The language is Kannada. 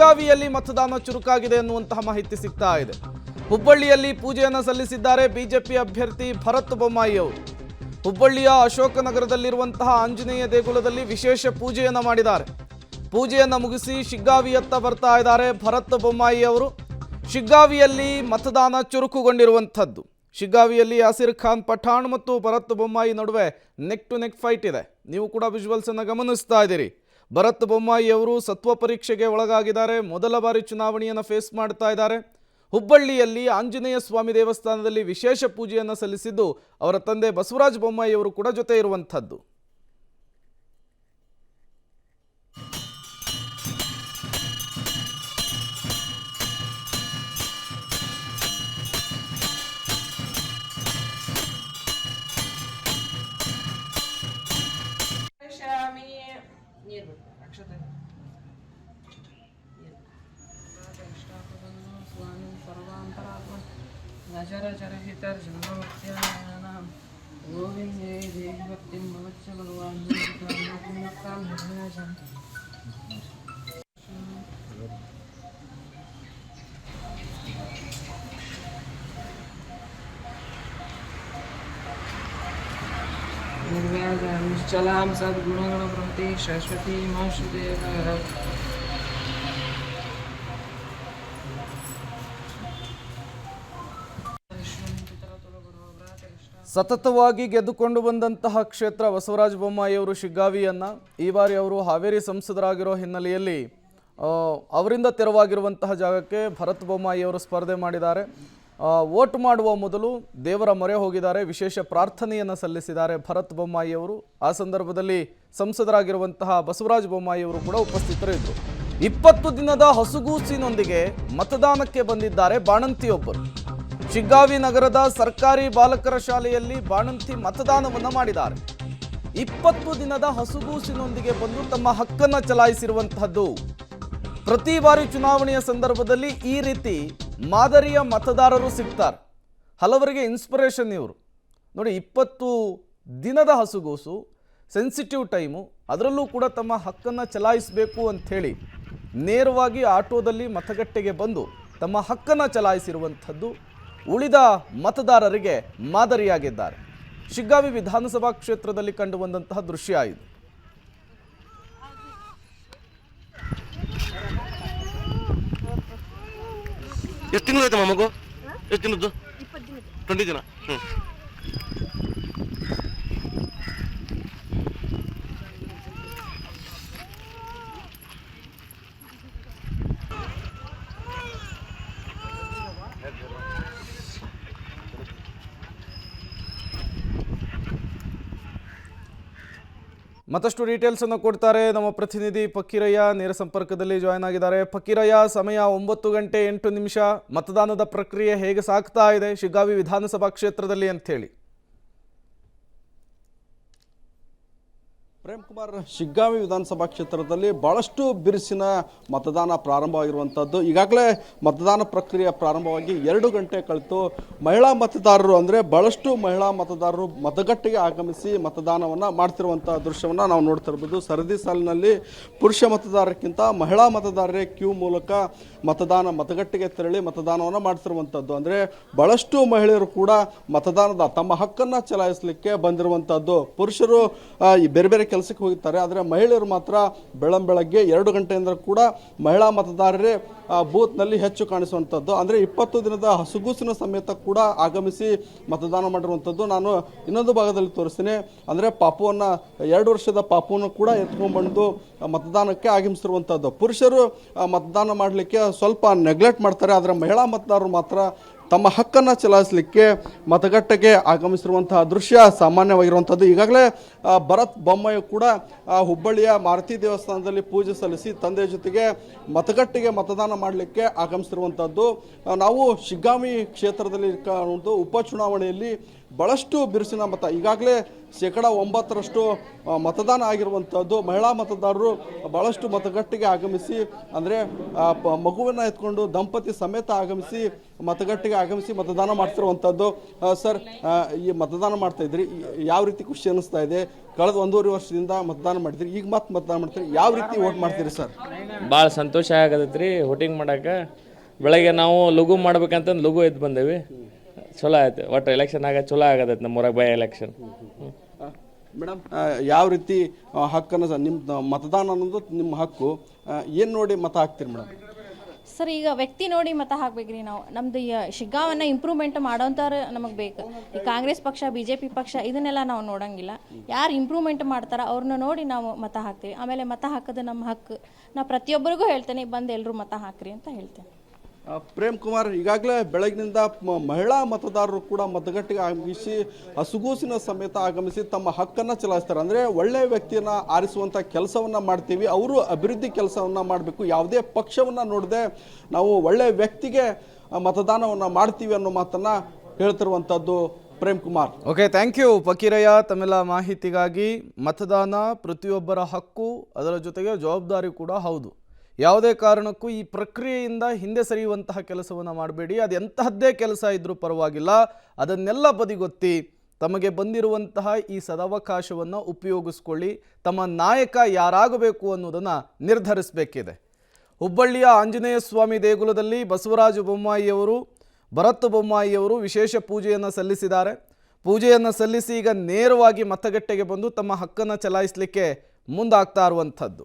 ಶಿಗ್ಗಾವಿಯಲ್ಲಿ ಮತದಾನ ಚುರುಕಾಗಿದೆ ಎನ್ನುವಂತಹ ಮಾಹಿತಿ ಸಿಗ್ತಾ ಇದೆ. ಹುಬ್ಬಳ್ಳಿಯಲ್ಲಿ ಪೂಜೆಯನ್ನು ಸಲ್ಲಿಸಿದ್ದಾರೆ ಬಿಜೆಪಿ ಅಭ್ಯರ್ಥಿ ಭರತ್ ಬೊಮ್ಮಾಯಿ ಅವರು. ಹುಬ್ಬಳ್ಳಿಯ ಅಶೋಕನಗರದಲ್ಲಿರುವಂತಹ ಆಂಜನೇಯ ದೇಗುಲದಲ್ಲಿ ವಿಶೇಷ ಪೂಜೆಯನ್ನು ಮಾಡಿದ್ದಾರೆ. ಪೂಜೆಯನ್ನು ಮುಗಿಸಿ ಶಿಗ್ಗಾವಿಯತ್ತ ಬರ್ತಾ ಇದ್ದಾರೆ ಭರತ್ ಬೊಮ್ಮಾಯಿ ಅವರು. ಶಿಗ್ಗಾವಿಯಲ್ಲಿ ಮತದಾನ ಚುರುಕುಗೊಂಡಿರುವಂಥದ್ದು. ಶಿಗ್ಗಾವಿಯಲ್ಲಿ ಯಾಸಿರ್ ಖಾನ್ ಪಠಾಣ್ ಮತ್ತು ಭರತ್ ಬೊಮ್ಮಾಯಿ ನಡುವೆ ನೆಕ್ ಟು ನೆಕ್ ಫೈಟ್ ಇದೆ. ನೀವು ಕೂಡ ವಿಜುವಲ್ಸ್ ಅನ್ನು ಗಮನಿಸ್ತಾ ಇದ್ದೀರಿ. ಭರತ್ ಬೊಮ್ಮಾಯಿ ಅವರು ಸತ್ವ ಪರೀಕ್ಷೆಗೆ ಒಳಗಾಗಿದ್ದಾರೆ. ಮೊದಲ ಬಾರಿ ಚುನಾವಣೆಯನ್ನು ಫೇಸ್ ಮಾಡ್ತಾ ಇದ್ದಾರೆ. ಹುಬ್ಬಳ್ಳಿಯಲ್ಲಿ ಆಂಜನೇಯ ಸ್ವಾಮಿ ದೇವಸ್ಥಾನದಲ್ಲಿ ವಿಶೇಷ ಪೂಜೆಯನ್ನು ಸಲ್ಲಿಸಿದ್ದು ಅವರ ತಂದೆ ಬಸವರಾಜ ಬೊಮ್ಮಾಯಿ ಅವರು ಕೂಡ ಜೊತೆ ಇರುವಂಥದ್ದು. गोविंदे देवी भक्ति मवच्च भगवान निर्व्याजनिश्चलां सद्गुणगणप्रति सरस्वती माश्रुदेव ಸತತವಾಗಿ ಗೆದ್ದುಕೊಂಡು ಬಂದಂತಹ ಕ್ಷೇತ್ರ ಬಸವರಾಜ ಬೊಮ್ಮಾಯಿ ಅವರು ಶಿಗ್ಗಾವಿಯನ್ನು. ಈ ಬಾರಿ ಅವರು ಹಾವೇರಿ ಸಂಸದರಾಗಿರೋ ಹಿನ್ನೆಲೆಯಲ್ಲಿ ಅವರಿಂದ ತೆರವಾಗಿರುವಂತಹ ಜಾಗಕ್ಕೆ ಭರತ್ ಬೊಮ್ಮಾಯಿ ಅವರು ಸ್ಪರ್ಧೆ ಮಾಡಿದ್ದಾರೆ. ವೋಟ್ ಮಾಡುವ ಮೊದಲು ದೇವರ ಮೊರೆ ಹೋಗಿದ್ದಾರೆ. ವಿಶೇಷ ಪ್ರಾರ್ಥನೆಯನ್ನು ಸಲ್ಲಿಸಿದ್ದಾರೆ ಭರತ್ ಬೊಮ್ಮಾಯಿ ಅವರು. ಆ ಸಂದರ್ಭದಲ್ಲಿ ಸಂಸದರಾಗಿರುವಂತಹ ಬಸವರಾಜ ಬೊಮ್ಮಾಯಿ ಅವರು ಕೂಡ ಉಪಸ್ಥಿತರಿದ್ದರು. 20 ದಿನದ ಹಸುಗೂಸಿನೊಂದಿಗೆ ಮತದಾನಕ್ಕೆ ಬಂದಿದ್ದಾರೆ ಬಾಣಂತಿಯೊಬ್ಬರು. ಶಿಗ್ಗಾವಿ ನಗರದ ಸರ್ಕಾರಿ ಬಾಲಕರ ಶಾಲೆಯಲ್ಲಿ ಬಾಣಂತಿ ಮತದಾನವನ್ನು ಮಾಡಿದ್ದಾರೆ. 20 ದಿನದ ಹಸುಗೂಸಿನೊಂದಿಗೆ ಬಂದು ತಮ್ಮ ಹಕ್ಕನ್ನು ಚಲಾಯಿಸಿರುವಂತಹದ್ದು. ಪ್ರತಿ ಬಾರಿ ಚುನಾವಣೆಯ ಸಂದರ್ಭದಲ್ಲಿ ಈ ರೀತಿ ಮಾದರಿಯ ಮತದಾರರು ಸಿಗ್ತಾರೆ. ಹಲವರಿಗೆ ಇನ್ಸ್ಪಿರೇಷನ್ ಇವರು. ನೋಡಿ, 20 ದಿನದ ಹಸುಗೂಸು, ಸೆನ್ಸಿಟಿವ್ ಟೈಮು, ಅದರಲ್ಲೂ ಕೂಡ ತಮ್ಮ ಹಕ್ಕನ್ನು ಚಲಾಯಿಸಬೇಕು ಅಂಥೇಳಿ ನೇರವಾಗಿ ಆಟೋದಲ್ಲಿ ಮತಗಟ್ಟೆಗೆ ಬಂದು ತಮ್ಮ ಹಕ್ಕನ್ನು ಚಲಾಯಿಸಿರುವಂಥದ್ದು ಉಳಿದ ಮತದಾರರಿಗೆ ಮಾದರಿಯಾಗಿದ್ದಾರೆ. ಶಿಗ್ಗಾವಿ ವಿಧಾನಸಭಾ ಕ್ಷೇತ್ರದಲ್ಲಿ ಕಂಡು ಬಂದಂತಹ ದೃಶ್ಯ ಇದು. ಎಷ್ಟು ತಿಂಗಳು ಆಯ್ತಮ್ಮ ಮಗು? ಎಷ್ಟು ದಿನದ್ದು? 20 ದಿನ. ಮತ್ತಷ್ಟು ಡೀಟೇಲ್ಸ್ ಅನ್ನು ಕೊಡ್ತಾರೆ ನಮ್ಮ ಪ್ರತಿನಿಧಿ ಫಕೀರಯ್ಯ. ನೇರ ಸಂಪರ್ಕದಲ್ಲಿ ಜಾಯ್ನ್ ಆಗಿದ್ದಾರೆ. ಫಕೀರಯ್ಯ, ಸಮಯ 9 ಗಂಟೆ 8 ನಿಮಿಷ. ಮತದಾನದ ಪ್ರಕ್ರಿಯೆ ಹೇಗೆ ಸಾಗ್ತಾ ಇದೆ ಶಿಗ್ಗಾವಿ ವಿಧಾನಸಭಾ ಕ್ಷೇತ್ರದಲ್ಲಿ ಅಂತ ಹೇಳಿ? ಪ್ರೇಮ್ ಕುಮಾರ್, ಶಿಗ್ಗಾವಿ ವಿಧಾನಸಭಾ ಕ್ಷೇತ್ರದಲ್ಲಿ ಭಾಳಷ್ಟು ಬಿರುಸಿನ ಮತದಾನ ಪ್ರಾರಂಭವಾಗಿರುವಂಥದ್ದು. ಈಗಾಗಲೇ ಮತದಾನ ಪ್ರಕ್ರಿಯೆ ಪ್ರಾರಂಭವಾಗಿ 2 ಗಂಟೆ ಕಳೆದು ಮಹಿಳಾ ಮತದಾರರು ಅಂದರೆ ಭಾಳಷ್ಟು ಮಹಿಳಾ ಮತದಾರರು ಮತಗಟ್ಟೆಗೆ ಆಗಮಿಸಿ ಮತದಾನವನ್ನು ಮಾಡ್ತಿರುವಂಥ ದೃಶ್ಯವನ್ನು ನಾವು ನೋಡ್ತಾ ಇರ್ಬೋದು. ಸರದಿ ಸಾಲಿನಲ್ಲಿ ಪುರುಷ ಮತದಾರರಿಗಿಂತ ಮಹಿಳಾ ಮತದಾರರೇ ಕ್ಯೂ ಮೂಲಕ ಮತಗಟ್ಟೆಗೆ ತೆರಳಿ ಮತದಾನವನ್ನು ಮಾಡ್ತಿರುವಂಥದ್ದು. ಅಂದರೆ ಭಾಳಷ್ಟು ಮಹಿಳೆಯರು ಕೂಡ ಮತದಾನದ ತಮ್ಮ ಹಕ್ಕನ್ನು ಚಲಾಯಿಸಲಿಕ್ಕೆ ಬಂದಿರುವಂಥದ್ದು. ಪುರುಷರು ಬೇರೆ ಬೇರೆ ಕೆಲಸಕ್ಕೆ ಹೋಗಿರ್ತಾರೆ, ಆದರೆ ಮಹಿಳೆಯರು ಮಾತ್ರ ಬೆಳಗ್ಗೆ 2 ಗಂಟೆಯಿಂದ ಕೂಡ ಮಹಿಳಾ ಮತದಾರರೇ ಬೂತ್ನಲ್ಲಿ ಹೆಚ್ಚು ಕಾಣಿಸುವಂಥದ್ದು. ಅಂದರೆ 20 ದಿನದ ಹಸುಗೂಸಿನ ಸಮೇತ ಕೂಡ ಆಗಮಿಸಿ ಮತದಾನ ಮಾಡಿರುವಂಥದ್ದು. ನಾನು ಇನ್ನೊಂದು ಭಾಗದಲ್ಲಿ ತೋರಿಸ್ತೀನಿ. ಅಂದರೆ ಪಾಪುವನ್ನು 2 ವರ್ಷದ ಪಾಪುವನ್ನು ಕೂಡ ಎತ್ಕೊಂಡ್ಬಂದು ಮತದಾನಕ್ಕೆ ಆಗಮಿಸಿರುವಂಥದ್ದು. ಪುರುಷರು ಮತದಾನ ಮಾಡಲಿಕ್ಕೆ ಸ್ವಲ್ಪ ನೆಗ್ಲೆಕ್ಟ್ ಮಾಡ್ತಾರೆ, ಆದರೆ ಮಹಿಳಾ ಮತದಾರರು ಮಾತ್ರ ತಮ್ಮ ಹಕ್ಕನ್ನು ಚಲಾಯಿಸಲಿಕ್ಕೆ ಮತಗಟ್ಟೆಗೆ ಆಗಮಿಸಿರುವಂತಹ ದೃಶ್ಯ ಸಾಮಾನ್ಯವಾಗಿರುವಂಥದ್ದು. ಈಗಾಗಲೇ ಭರತ್ ಬೊಮ್ಮಾಯಿ ಕೂಡ ಹುಬ್ಬಳ್ಳಿಯ ಮಾರುತಿ ದೇವಸ್ಥಾನದಲ್ಲಿ ಪೂಜೆ ಸಲ್ಲಿಸಿ ತಂದೆ ಜೊತೆಗೆ ಮತಗಟ್ಟೆಗೆ ಮತದಾನ ಮಾಡಲಿಕ್ಕೆ ಆಗಮಿಸಿರುವಂಥದ್ದು. ನಾವು ಶಿಗ್ಗಾವಿ ಕ್ಷೇತ್ರದಲ್ಲಿ ಒಂದು ಉಪಚುನಾವಣೆಯಲ್ಲಿ ಭಾಳಷ್ಟು ಬಿರುಸಿನ ಮತ. ಈಗಾಗಲೇ 9% ಮತದಾನ ಆಗಿರುವಂಥದ್ದು. ಮಹಿಳಾ ಮತದಾರರು ಭಾಳಷ್ಟು ಮತಗಟ್ಟೆಗೆ ಆಗಮಿಸಿ, ಅಂದರೆ ಮಗುವನ್ನು ಎತ್ಕೊಂಡು ದಂಪತಿ ಸಮೇತ ಆಗಮಿಸಿ ಮತಗಟ್ಟೆಗೆ ಆಗಮಿಸಿ ಮತದಾನ ಮಾಡ್ತಿರುವಂಥದ್ದು. ಸರ್, ಈ ಮತದಾನ ಮಾಡ್ತಾ ಇದ್ರಿ, ಯಾವ ರೀತಿ ಖುಷಿ ಅನ್ನಿಸ್ತಾ ಇದೆ? ಕಳೆದ 1.5 ವರ್ಷದಿಂದ ಮತದಾನ ಮಾಡಿದ್ರಿ, ಈಗ ಮತ್ತೆ ಮತದಾನ ಮಾಡ್ತೀರಿ, ಯಾವ ರೀತಿ ವೋಟ್ ಮಾಡ್ತೀರಿ ಸರ್? ಭಾಳ ಸಂತೋಷ ಆಗತೈತೆ ರೀ ವೋಟಿಂಗ್ ಮಾಡೋಕೆ. ಬೆಳಗ್ಗೆ ನಾವು ಲಘು ಮಾಡ್ಬೇಕಂತಂದು ಲಘು ಎದ್ದು ಬಂದೇವಿ. ಚಲೋ ಆಯ್ತು, ಒಟ್ಟು ಎಲೆಕ್ಷನ್ ಆಗ ಚಲೋ ಆಗತೈತೆ ನಮ್ಮೂರಾಗ ಬೈ ಎಲೆಕ್ಷನ್. ಮೇಡಮ್, ಯಾವ ರೀತಿ ಹಕ್ಕನ್ನು, ನಿಮ್ಮ ಮತದಾನ ಅನ್ನೋದು ನಿಮ್ಮ ಹಕ್ಕು, ಏನು ನೋಡಿ ಮತ ಹಾಕ್ತೀರಿ ಮೇಡಮ್? ಸರ್, ಈಗ ವ್ಯಕ್ತಿ ನೋಡಿ ಮತ ಹಾಕ್ಬೇಕ್ರಿ ನಾವು. ನಮ್ದು ಈ ಶಿಗ್ಗಾವನ್ನು ಇಂಪ್ರೂವ್ಮೆಂಟ್ ಮಾಡೋಂಥವ್ರು ನಮಗೆ ಬೇಕು. ಈ ಕಾಂಗ್ರೆಸ್ ಪಕ್ಷ, BJP ಪಕ್ಷ ಇದನ್ನೆಲ್ಲ ನಾವು ನೋಡೋಂಗಿಲ್ಲ. ಯಾರು ಇಂಪ್ರೂವ್ಮೆಂಟ್ ಮಾಡ್ತಾರೋ ಅವ್ರನ್ನ ನೋಡಿ ನಾವು ಮತ ಹಾಕ್ತೀವಿ. ಆಮೇಲೆ ಮತ ಹಾಕೋದು ನಮ್ಮ ಹಕ್ಕು. ನಾ ಪ್ರತಿಯೊಬ್ಬರಿಗೂ ಹೇಳ್ತೇನೆ, ಬಂದು ಎಲ್ಲರೂ ಮತ ಹಾಕ್ರಿ ಅಂತ ಹೇಳ್ತೇನೆ. ಪ್ರೇಮ್ ಕುಮಾರ್, ಈಗಾಗಲೇ ಬೆಳಗಿನಿಂದ ಮಹಿಳಾ ಮತದಾರರು ಕೂಡ ಮತಗಟ್ಟೆಗೆ ಆಗಮಿಸಿ ಹಸುಗೂಸಿನ ಸಮೇತ ಆಗಮಿಸಿ ತಮ್ಮ ಹಕ್ಕನ್ನು ಚಲಾಯಿಸ್ತಾರೆ. ಅಂದರೆ ಒಳ್ಳೆಯ ವ್ಯಕ್ತಿಯನ್ನು ಆರಿಸುವಂಥ ಕೆಲಸವನ್ನು ಮಾಡ್ತೀವಿ, ಅವರು ಅಭಿವೃದ್ಧಿ ಕೆಲಸವನ್ನು ಮಾಡಬೇಕು, ಯಾವುದೇ ಪಕ್ಷವನ್ನು ನೋಡದೆ ನಾವು ಒಳ್ಳೆಯ ವ್ಯಕ್ತಿಗೆ ಮತದಾನವನ್ನು ಮಾಡ್ತೀವಿ ಅನ್ನೋ ಮಾತನ್ನು ಹೇಳ್ತಿರುವಂಥದ್ದು Prem Kumar. Okay, thank you Fakirayya ತಮ್ಮೆಲ್ಲ ಮಾಹಿತಿಗಾಗಿ. ಮತದಾನ ಪ್ರತಿಯೊಬ್ಬರ ಹಕ್ಕು, ಅದರ ಜೊತೆಗೆ ಜವಾಬ್ದಾರಿ ಕೂಡ ಹೌದು. ಯಾವುದೇ ಕಾರಣಕ್ಕೂ ಈ ಪ್ರಕ್ರಿಯೆಯಿಂದ ಹಿಂದೆ ಸರಿಯುವಂತಹ ಕೆಲಸವನ್ನು ಮಾಡಬೇಡಿ. ಅದು ಎಂತಹದ್ದೇ ಕೆಲಸ ಇದ್ರೂ ಪರವಾಗಿಲ್ಲ, ಅದನ್ನೆಲ್ಲ ಬದಿಗೊತ್ತಿ ತಮಗೆ ಬಂದಿರುವಂತಹ ಈ ಸದವಕಾಶವನ್ನು ಉಪಯೋಗಿಸ್ಕೊಳ್ಳಿ. ತಮ್ಮ ನಾಯಕ ಯಾರಾಗಬೇಕು ಅನ್ನೋದನ್ನು ನಿರ್ಧರಿಸಬೇಕಿದೆ. ಹುಬ್ಬಳ್ಳಿಯ ಆಂಜನೇಯ ಸ್ವಾಮಿ ದೇಗುಲದಲ್ಲಿ ಬಸವರಾಜ ಬೊಮ್ಮಾಯಿಯವರು, ಭರತ್ ಬೊಮ್ಮಾಯಿಯವರು ವಿಶೇಷ ಪೂಜೆಯನ್ನು ಸಲ್ಲಿಸಿದ್ದಾರೆ. ಪೂಜೆಯನ್ನು ಸಲ್ಲಿಸಿ ಈಗ ನೇರವಾಗಿ ಮತಗಟ್ಟೆಗೆ ಬಂದು ತಮ್ಮ ಹಕ್ಕನ್ನು ಚಲಾಯಿಸಲಿಕ್ಕೆ ಮುಂದಾಗ್ತಾ ಇರುವಂಥದ್ದು.